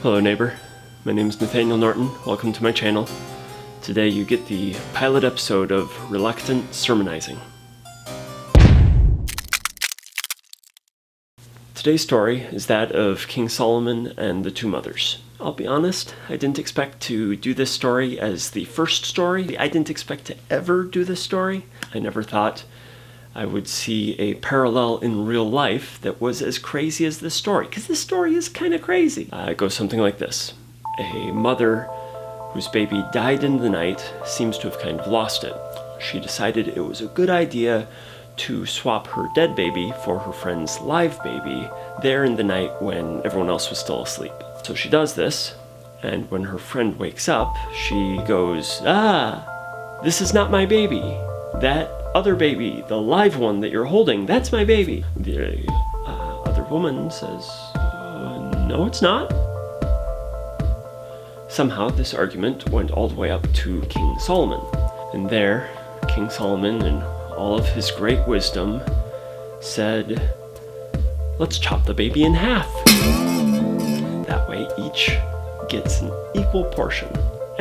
Hello neighbor, my name is Nathaniel Norton, welcome to my channel. Today you get the pilot episode of Reluctant Sermonizing. Today's story is that of King Solomon and the two mothers. I'll be honest, I didn't expect to do this story as the first story. I didn't expect to ever do this story. I never thought I would see a parallel in real life that was as crazy as this story, because this story is kind of crazy. It goes something like this. A mother whose baby died in the night seems to have kind of lost it. She decided it was a good idea to swap her dead baby for her friend's live baby there in the night when everyone else was still asleep. So she does this, and when her friend wakes up, she goes, this is not my baby. That other baby, the live one that you're holding, that's my baby. The other woman says, no, it's not. Somehow this argument went all the way up to King Solomon. And there, King Solomon, in all of his great wisdom, said, let's chop the baby in half. That way each gets an equal portion.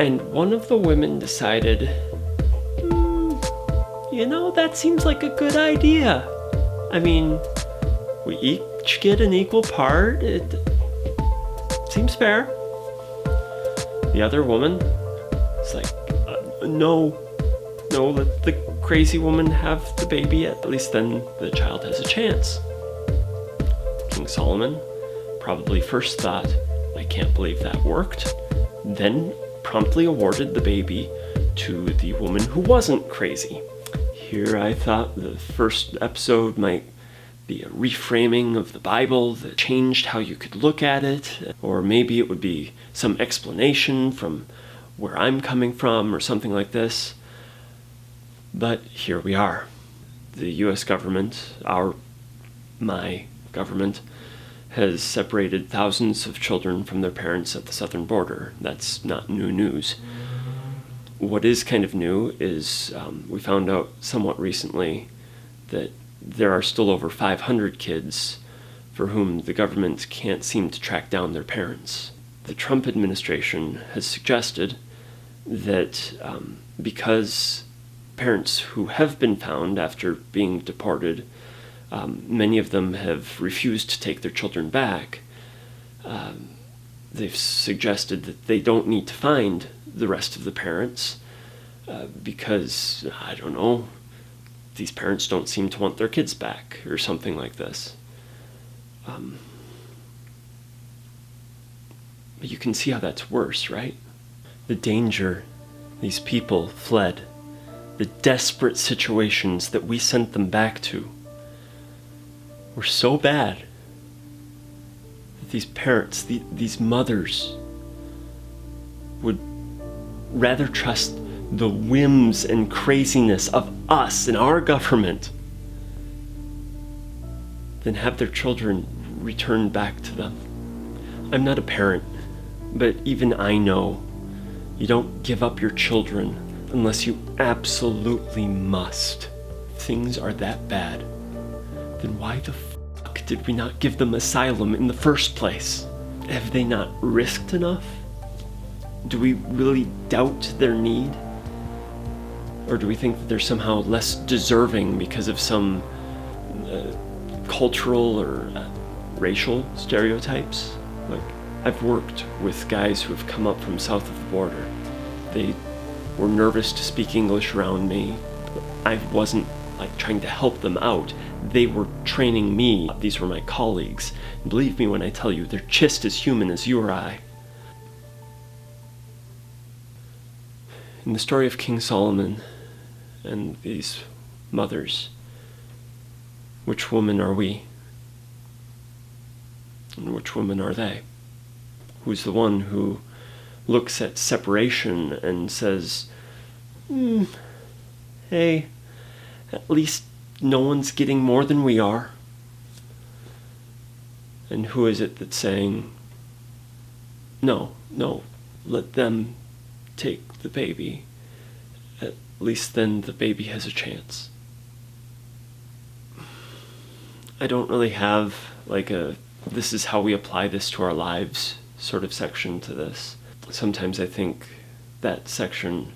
And one of the women decided, you know, that seems like a good idea. I mean, we each get an equal part. It seems fair. The other woman is like, no, let the crazy woman have the baby. At least then the child has a chance. King Solomon probably first thought, I can't believe that worked. Then promptly awarded the baby to the woman who wasn't crazy. Here I thought the first episode might be a reframing of the Bible that changed how you could look at it, or maybe it would be some explanation from where I'm coming from or something like this. But here we are. The US government, my government, has separated thousands of children from their parents at the southern border. That's not new news. What is kind of new is we found out somewhat recently that there are still over 500 kids for whom the government can't seem to track down their parents. The Trump administration has suggested that because parents who have been found after being deported, many of them have refused to take their children back, they've suggested that they don't need to find the rest of the parents because, I don't know, these parents don't seem to want their kids back or something like this. But you can see how that's worse, right? The danger these people fled, the desperate situations that we sent them back to were so bad that these parents, these mothers, would rather trust the whims and craziness of us and our government than have their children returned back to them. I'm not a parent, but even I know you don't give up your children unless you absolutely must. If things are that bad, then why the fuck did we not give them asylum in the first place? Have they not risked enough? Do we really doubt their need? Or do we think that they're somehow less deserving because of some cultural or racial stereotypes? Like, I've worked with guys who have come up from south of the border. They were nervous to speak English around me. I wasn't like trying to help them out. They were training me. These were my colleagues. And believe me when I tell you, they're just as human as you or I. In the story of King Solomon and these mothers, which woman are we? And which woman are they? Who's the one who looks at separation and says, hey, at least no one's getting more than we are? And who is it that's saying, no, let them take the baby. At least then the baby has a chance. I don't really have like a this is how we apply this to our lives sort of section to this. Sometimes I think that section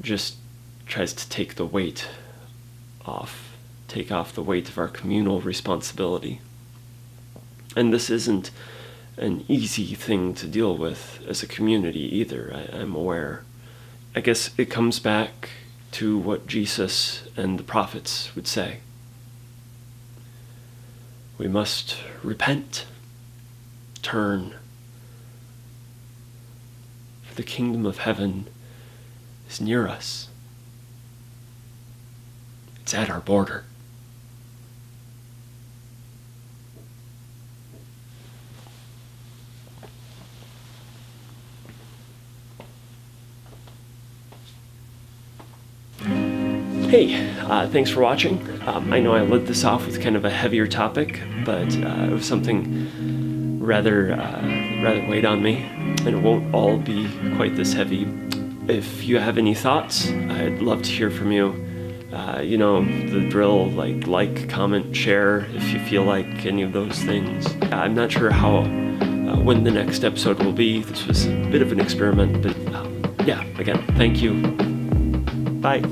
just tries to take off the weight of our communal responsibility. And this isn't an easy thing to deal with as a community either, I'm aware. I guess it comes back to what Jesus and the prophets would say. We must repent, turn, for the kingdom of heaven is near us. It's at our border. Hey, thanks for watching. I know I lit this off with kind of a heavier topic, but it was something rather weighed on me, and it won't all be quite this heavy. If you have any thoughts, I'd love to hear from you. You know, the drill, like, comment, share if you feel like any of those things. I'm not sure when the next episode will be. This was a bit of an experiment, but yeah, again, thank you. Bye.